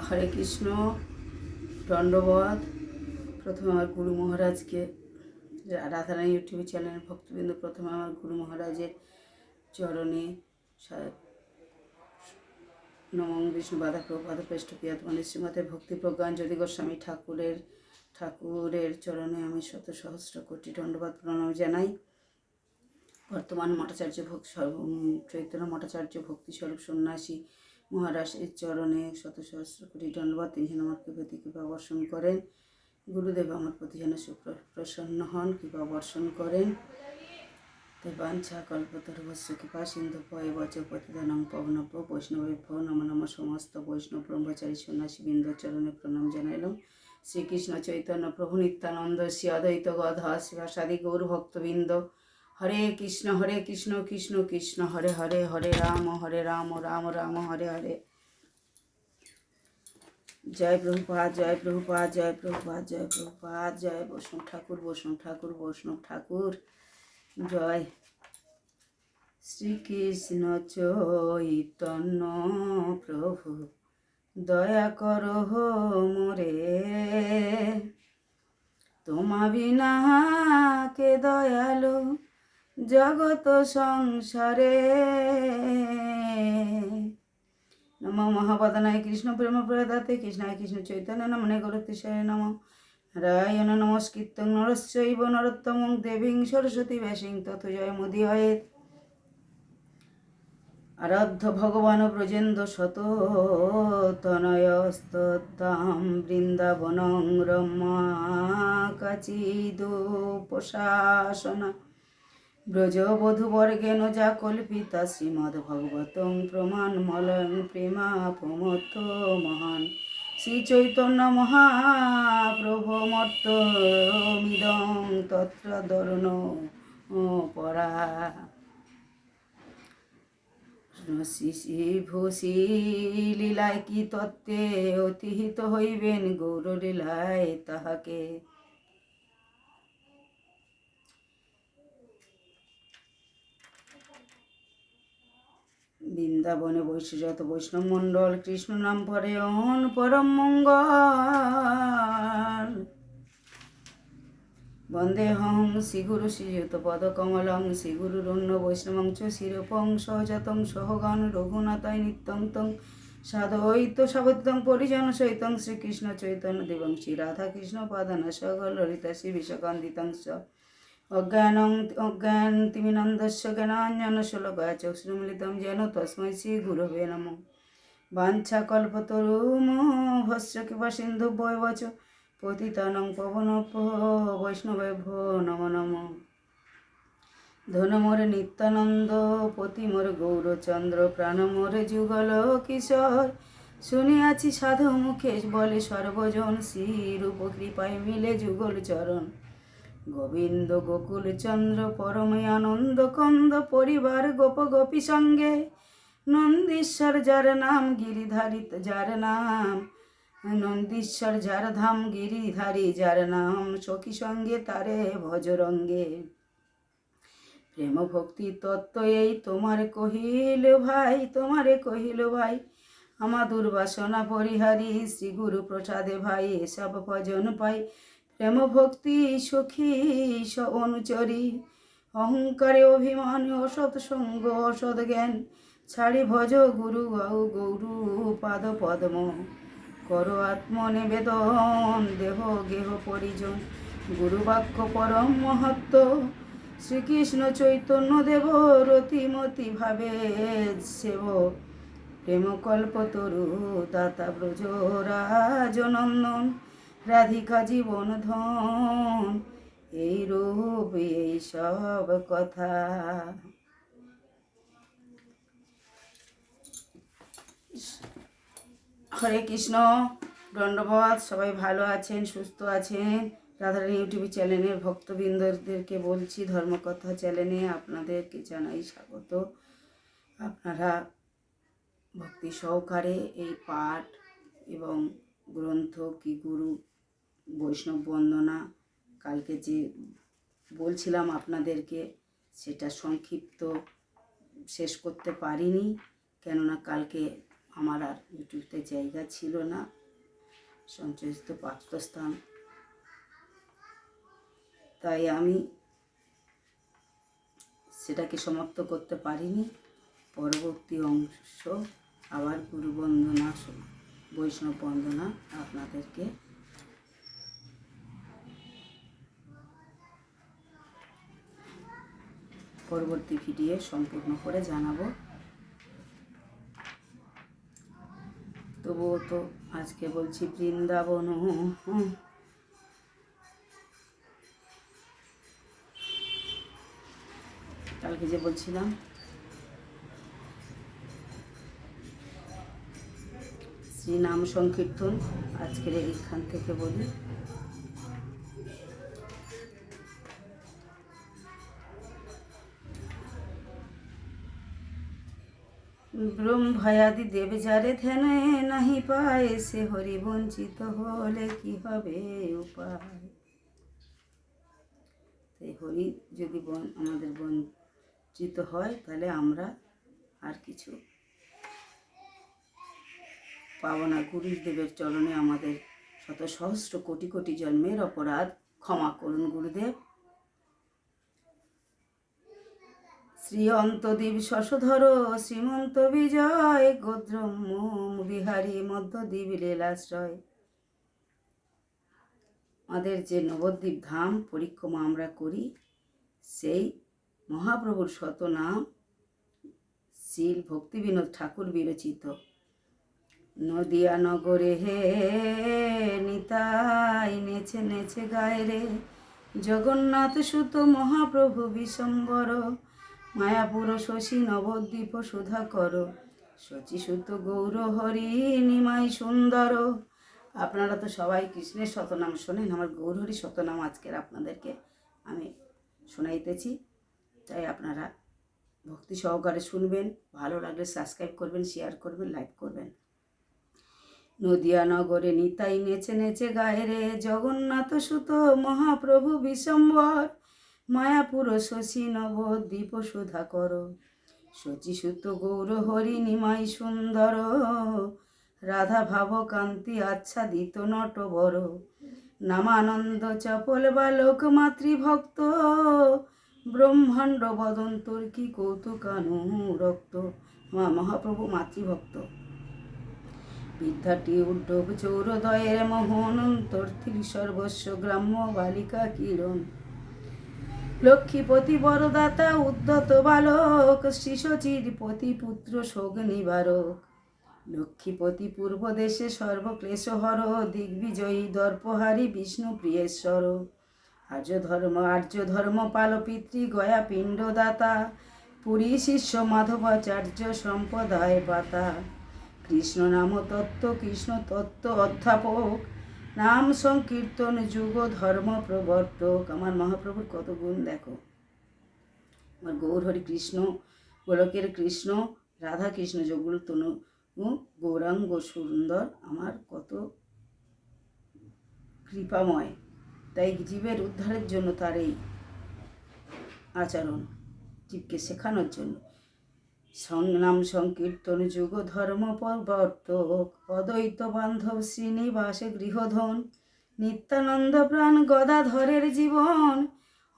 হরে কৃষ্ণ, দণ্ডবোধ। প্রথমে আমার গুরু মহারাজকে, রাধারানী ইউটিউব চ্যানেলের ভক্তবৃন্দ, প্রথমে আমার গুরু মহারাজের চরণে নমঃ বিষ্ণু বাধা প্রপাদ পৃষ্ঠ পিয়াতমানি শ্রীমতে ভক্তি প্রজ্ঞাঞ্জলি গোস্বামী ঠাকুরের চরণে আমি শত সহস্র কোটি দণ্ডবাদ প্রণাম জানাই। বর্তমান মঠাচার্য চৈতন্য মঠাচার্য ভক্তিস্বরূপ সন্ন্যাসী মহারাজের চরণে শত সহস্র কোটি দণ্ডবাদ। তিনি যেন আমার প্রতি কৃপা বর্ষণ করেন। গুরুদেব আমার প্রতি যেন সুপ্রসন্ন হন, কৃপা বর্ষণ করেন। বাঞ্ছা কল্পতরুভস্য কৃপা সিন্ধু পয় বচ পতিতানাং পবনভ্য বৈষ্ণবেভ্যো নমো নমঃ। সমস্ত বৈষ্ণব ব্রহ্মচারী সন্ন্যাসী বৃন্দ চরণে প্রণাম জানাইলাম। শ্রীকৃষ্ণ চৈতন্য প্রভু নিত্যানন্দ শ্রী অদ্বৈত গদাধর শিবাসাদি গৌর ভক্তবৃন্দ, হরে কৃষ্ণ কৃষ্ণ কৃষ্ণ হরে হরে, হরে রাম রাম রাম হরে হরে। জয় প্রভুপাদ, জয় প্রভুপাদ, জয় প্রভুপাদ, জয় প্রভুপাদ, জয় বৈষ্ণব ঠাকুর, বৈষ্ণব ঠাকুর, জয় শ্রীকৃষ্ণ চৈতন্য প্রভু দয়া করো মোরে, তোমা বিনা কে দয়ালু জগত সংসারে। নমো মহাপদনায় কৃষ্ণ প্রেম প্রদাতে কৃষ্ণায় কৃষ্ণ চৈতন্য নমনে গরতিশয় নম। নারায়ণ নমস্কৃত্যং নরশ্চৈব নরোত্তমং দেবীং সরস্বতী ব্যাসিং তথা জয় মুদীয়য়েৎ। আরাধ্য ভগবান ব্রজেন্দ্র শত তনয়স্তদ্ধাম বৃন্দাবনং রম্যা কাচিদুপশাসনা ব্রজবধূবর্গেণ যা কল্পিতা শ্রীমদ্ভগবতং প্রমাণমলয়ং প্রেমাপমথ মহান শ্রীচৈতন্য মহাপ্রভুমর্তমিদং তত্র দরুণ পরা। ভূষি লীলায় কি তত্ত্বে অতিহিত হইবেন, গৌরলীলায় তাহাকে বৃন্দাবনে যত বৈষ্ণব মণ্ডল কৃষ্ণ নাম পরে অহন পরম মঙ্গল। বন্দেহং শ্রীগুরু শ্রীযুত পদকমলং শ্রীগুরুরন্য বৈষ্ণবং চ শিরূপং সহজাতং সহগণ রঘুনাথায় নিত্যং তং সাধৈত সাবদ্যং পরিজন সহিতং শ্রীকৃষ্ণ চৈতন্য দেবং শ্রী রাধাকৃষ্ণ পাদান সকল ললিতা শ্রী বিষকান্দিতং চ অজ্ঞান তিমিনন্দস্য জ্ঞানাঞ্জন শলকয়া চক্ষুর্মিলিতং যেন তস্मै শ্রী গুরবে নমঃ। বাঞ্ছা কল্পতরুভ্যশ্চ কৃপা সিন্ধুভ্যো চ পতিতানাং পাবনেভ্যো বৈষ্ণবেভ্যো নমো নমঃ। ধন মোর নিত্যানন্দ পতি মোর গৌরচন্দ্র প্রাণ মোর যুগল কিশোর। শুনিয়াছি সাধু মুখে বলে সর্বজন শ্রীরূপ কৃপায় মিলে যুগল চরণ। গোবিন্দ গোকুল চন্দ্র পরমে আনন্দ কন্দ পরিবার গোপ গোপী সঙ্গে। নন্দীশ্বর যার নাম গিরিধারী, যার নাম নন্দীশ্বর যার ধাম গিরিধারী, যার নাম সখী সঙ্গে তারে ভজরঙ্গে। প্রেম ভক্তি তত্ত্ব এই তোমার কহিল ভাই, তোমারে কহিল ভাই, আমা দুর্বাসনা পরিহারি শ্রী গুরু প্রসাদে ভাই এসব ভজন পাই। প্রেম ভক্তি সখী অনুচরী অহংকারে অভিমান অসৎ সঙ্গ অসৎ জ্ঞান ছাড়ি ভজ গুরু গৌরু পাদ পদ্ম। কর আত্মনিবেদন দেহ গেহ পরিজন, গুরু বাক্য পরম মহত্ব। শ্রীকৃষ্ণ চৈতন্য দেব রতিমতি ভাবে সেব, প্রেম কল্পতরু দাতা ব্রজ রাজনন্দন রাধিকা জীবন ধন। এই রূপ এই সব কথা। হরে কৃষ্ণ, দণ্ডবোধ। সবাই ভালো আছেন, সুস্থ আছেন? রাধারানী ইউটিউব চ্যানেলের ভক্তবৃন্দদেরকে বলছি, ধর্মকথা চ্যানেলে আপনাদেরকে জানাই স্বাগত। আপনারা ভক্তি সহকারে এই পাঠ এবং গ্রন্থ কি গুরু বৈষ্ণব বন্দনা কালকে যে বলছিলাম আপনাদেরকে, সেটা সংক্ষিপ্ত শেষ করতে পারিনি, কেননা কালকে আমার আর ইউটিউবতে জায়গা ছিল না, সঞ্চয়িত পাত্রস্থান, তাই আমি সেটাকে সমাপ্ত করতে পারিনি। পরবর্তী অংশ আবার গুরু বন্দনা, বৈষ্ণব বন্দনা আপনাদেরকে পরবর্তী ভিডিও সম্পূর্ণ করে জানাবো। তবুও তো আজকে বলছি বৃন্দাবন, কালকে যে বলছিলাম শ্রীনাম সংকীর্তন, আজকের এইখান থেকে বলি। ব্রহ্মায়াদি দেব যারে ধ্যানে নাহি পায়, সে হরি বঞ্চিত হলে কি হবে উপায়। তাই হরি যদি আমাদের বঞ্চিত হয়, তাহলে আমরা আর কিছু পাবো না। গুরুদেবের চরণে আমাদের শত সহস্র কোটি কোটি জন্মের অপরাধ ক্ষমা করুন গুরুদেব। শ্রী অন্তদ্বীপ শশধর শ্রীমন্ত বিজয়, গোদ্রম্য বিহারী মধ্যদ্বীপ লীলাশ্রয়। আমাদের যে নবদ্বীপ ধাম পরিক্রমা আমরা করি, সেই মহাপ্রভুর শতনাম শ্রীল ভক্তিবিনোদ ঠাকুর বিরচিত। নদিয়া নগরে হে নিতাই নেছে নেছে গায়ে রে, জগন্নাথ সুত মহাপ্রভু বিশম্বর, মায়াপুর শশী নবদ্বীপ সুধা কর, শচী সুত গৌর হরি নিমাই সুন্দর। আপনারা তো সবাই কৃষ্ণের শতনাম শোনেন, আমার গৌরহরি শতনাম আজকের আপনাদেরকে আমি শোনাইতেছি, তাই আপনারা ভক্তি সহকারে শুনবেন। ভালো লাগলে সাবস্ক্রাইব করবেন, শেয়ার করবেন, লাইক করবেন। নদিয়া নগরে নিতাই নেচে নেচে গায়ে রে, জগন্নাথ সুত মহাপ্রভু বিশম্বর, মায়াপুর শশী নবদ্বীপ সুধা কর, শচী সুত গৌর হরি নিমাই সুন্দর, রাধা ভাব কান্তি আচ্ছাদিত নটবর, নামানন্দ চপল বালক মাতৃভক্ত, ব্রহ্মাণ্ড বদন্তর কি কৌতুকানুরক্ত। আমার মহাপ্রভু মাতৃভক্ত। বিদ্যাটি উদ্ধব চৌরদয়ের মোহন, অন্তর্থির সর্বস্ব গ্রাম্য বালিকা কিরণ, লক্ষ্মীপতি বরদাতা উদ্যত বালক, শিশচির পতি পুত্র শোক নিবারক, লক্ষ্মীপতি পূর্ব দেশে সর্বক্লেশ হর, দিগ্বিজয়ী দর্পহারী বিষ্ণু প্রিয়েশ্বর, আর্য ধর্ম পাল পিতৃ গয়া পিণ্ডদাতা, পুরী শিষ্য মাধবাচার্য সম্প্রদায় পাতা, কৃষ্ণ নাম তত্ত্ব কৃষ্ণ তত্ত্ব অধ্যাপক, নাম সংকীর্তন যুগ ধর্ম প্রবর্তক। আমার মহাপ্রভুর কত গুণ দেখো। আমার গৌরহরি কৃষ্ণ, গোলকের কৃষ্ণ, রাধা কৃষ্ণ যুগল তনু গৌরাঙ্গ সুন্দর, আমার কত কৃপাময়। তাই জীবের উদ্ধারের জন্য তার এই আচরণ, জীবকে শেখানোর জন্য। নাম সংকীর্তন যুগ ধর্ম প্রবর্তক, অদ্বৈত বান্ধব শ্রীনিবাস গৃহধন, নিত্যানন্দ প্রাণ গদাধরের জীবন,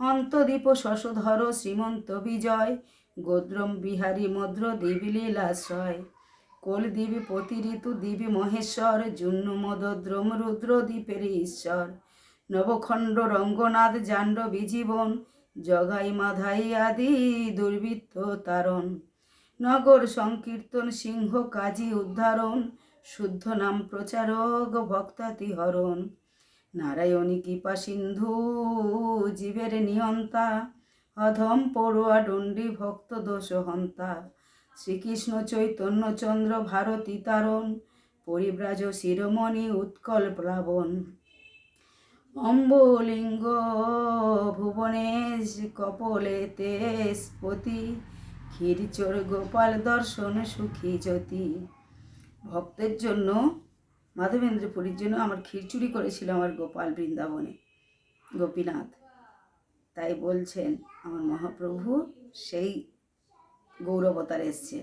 অন্তদ্বীপ শশধর শ্রীমন্ত বিজয়, গোদ্রম বিহারী মদ্র দেবী লীলাশ্রয়, কোলদ্বীপ পতি ঋতু দেবী মহেশ্বর, জুন্ন মদদ্রম রুদ্র দ্বীপের ঈশ্বর, নবখণ্ড রঙ্গনাথ জাণ্ডবী জীবন, জগাই মাধাই আদি দুর্বৃত্ত তারণ, নগর সংকীর্তন সিংহ কাজী উদ্ধারণ, শুদ্ধ নাম প্রচারক ভক্তাতি হরণ, নারায়ণী কৃপা সিন্ধু জীবের নিয়ন্তা, অধম পড়ুয়া দণ্ডী ভক্ত দোষ হন্তা, শ্রীকৃষ্ণ চৈতন্য চন্দ্র ভারতী তারণ, পরিব্রাজ শিরোমণি উৎকল প্লাবন, অম্বলিঙ্গ ভুবনেশ কপলে তেজপতি, ক্ষীরচোর গোপাল দর্শন সুখী জ্যোতি। ভক্তের জন্য, মাধবেন্দ্রপুরীর জন্য আমার ক্ষীরচুরি করেছিল আমার গোপাল বৃন্দাবনে, গোপীনাথ। তাই বলছেন আমার মহাপ্রভু সেই গৌরবতার এসছে।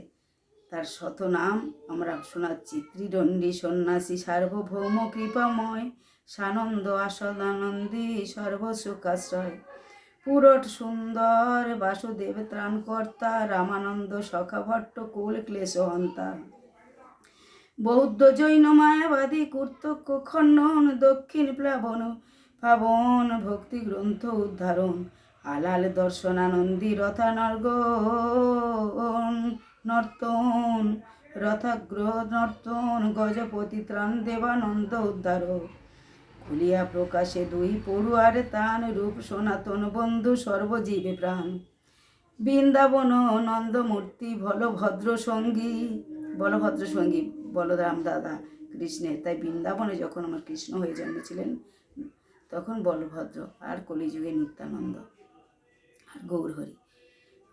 তার শত নাম আমরা শোনাচ্ছি। ত্রিদণ্ডী সন্ন্যাসী সার্বভৌম কৃপাময়, সানন্দ আসদানন্দী সর্বসুখাশ্রয়, পুরট সুন্দর বাসুদেব ত্রাণকর্তা, রামানন্দ সখা ভট্ট কুল ক্লেশহন্তা, বৌদ্ধ জৈন মায়াবাদী কুর্তক্য খণ্ডন, দক্ষিণ প্লাবন পাবন ভক্তি গ্রন্থ উদ্ধারণ, আলাল দর্শনানন্দী রথানর্গ নর্তন, রথাগ্রহ নর্তন, গজপতি ত্রাণ দেবানন্দ উদ্ধার, খুলিয়া প্রকাশে দুই পড়ুয়ার তান, রূপ সনাতন বন্ধু সর্বজীবে প্রাণ, বৃন্দাবন নন্দমূর্তি বলভদ্র সঙ্গী, বলরাম দাদা কৃষ্ণের। তাই বৃন্দাবনে যখন আমার কৃষ্ণ হয়ে জন্মেছিলেন তখন বলভদ্র, আর কলিযুগে নিত্যানন্দ আর গৌরহরি।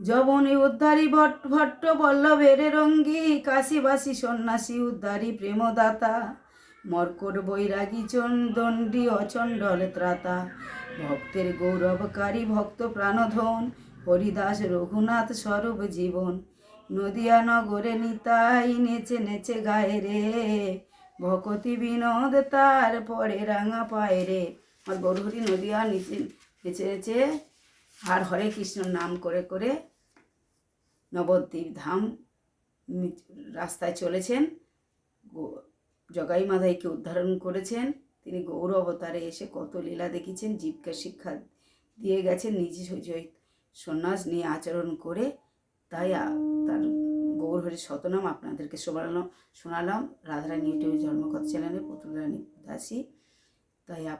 যবনী উদ্ধারী ভট্ট বল্লভের রঙ্গী, কাশীবাসী সন্ন্যাসী উদ্ধারী প্রেমদাতা, মর্কট বৈরাগী দণ্ডী অচণ্ডল ত্রাতা, ভক্তের গৌরবকারী ভক্ত প্রাণধন, হরিদাস রঘুনাথ স্বরূপ জীবন, নদিয়া নগরে নিতাই নেচে নেচে গায়ে রে, ভকতি বিনোদ তার পরে রাঙা পায়ে রে। আমার গৌরহরি নদিয়া নিচে নেচে নেচে আর হরে কৃষ্ণ নাম করে করে নবদ্বীপ ধাম রাস্তায় চলেছেন। জগাই মাধাইকে উদ্ধারণ করেছেন। তিনি গৌর অবতারে এসে কত লীলা দেখিয়েছেন, জীবকে শিক্ষা দিয়ে গেছেন, নিজে সন্ন্যাস নিয়ে আচরণ করে। তাই তার গৌরহরির শতনাম আপনাদেরকে শোনালাম রাধারানী ইউটিউব ধর্মকথা চ্যানেলে পুতুল রানী দাসী। তাই